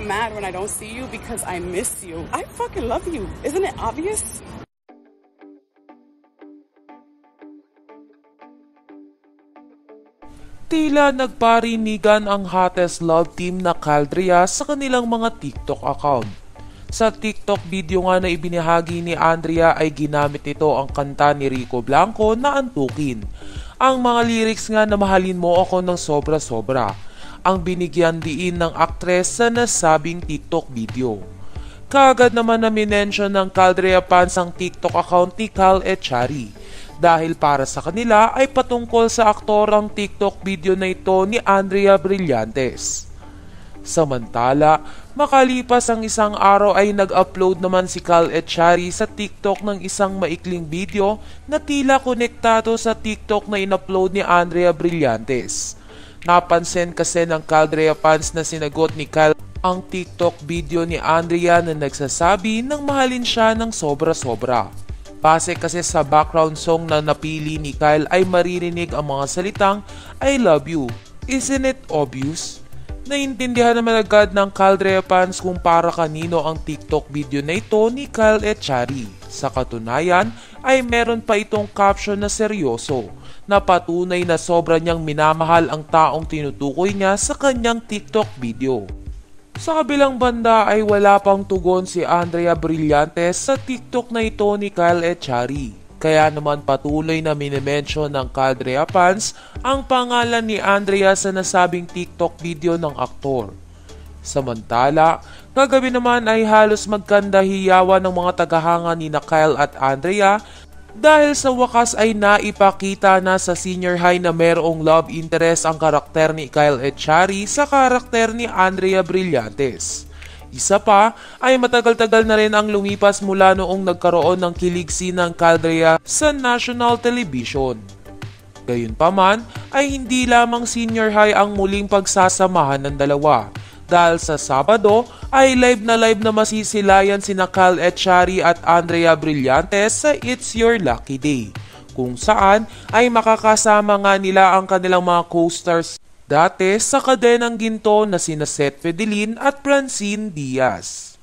mad when I don't see you because I miss you. I fucking love you. Isn't it obvious? Tila nagparinigan ang hottest love team na Caldrea sa kanilang mga TikTok account. Sa TikTok video nga na ibinahagi ni Andrea ay ginamit nito ang kanta ni Rico Blanco na Antukin. Ang mga lyrics nga na mahalin mo ako ng sobra-sobra ang binigyan diin ng aktres sa nasabing TikTok video. Kaagad naman na minention ng Caldrea fans ang TikTok account ni Cal Echari dahil para sa kanila ay patungkol sa aktor ang TikTok video na ito ni Andrea Brillantes. Samantala, makalipas ang isang araw ay nag-upload naman si Cal Echari sa TikTok ng isang maikling video na tila konektado sa TikTok na in-upload ni Andrea Brillantes. Napansin kasi ng Caldrea fans na sinagot ni Cal ang TikTok video ni Andrea na nagsasabi ng mahalin siya ng sobra-sobra. Base kasi sa background song na napili ni Kyle ay maririnig ang mga salitang I love you. Isn't it obvious? Naintindihan naman agad ng Caldrea fans kung para kanino ang TikTok video na ito ni Cal Echari. Sa katunayan ay meron pa itong caption na seryoso na patunay na sobra niyang minamahal ang taong tinutukoy niya sa kanyang TikTok video. Sa kabilang banda ay wala pang tugon si Andrea Brillantes sa TikTok na ito ni Cal Echari. Kaya naman patuloy na minimension ng Caldrea fans ang pangalan ni Andrea sa nasabing TikTok video ng aktor. Samantala, kagabi naman ay halos magkandahiyawan ng mga tagahanga ni Kyle at Andrea dahil sa wakas ay naipakita na sa senior high na mayroong love interest ang karakter ni Kyle Echari sa karakter ni Andrea Brillantes. Isa pa ay matagal-tagal na rin ang lumipas mula noong nagkaroon ng kiligsi ng Caldrea sa national television. Gayunpaman ay hindi lamang senior high ang muling pagsasamahan ng dalawa. Dahil sa Sabado ay live na masisilayan sina Cal Echari at Andrea Brillantes sa It's Your Lucky Day, kung saan ay makakasama nga nila ang kanilang mga co-stars dati sa kadenang ginto na sina Seth Fedelin at Francine Diaz.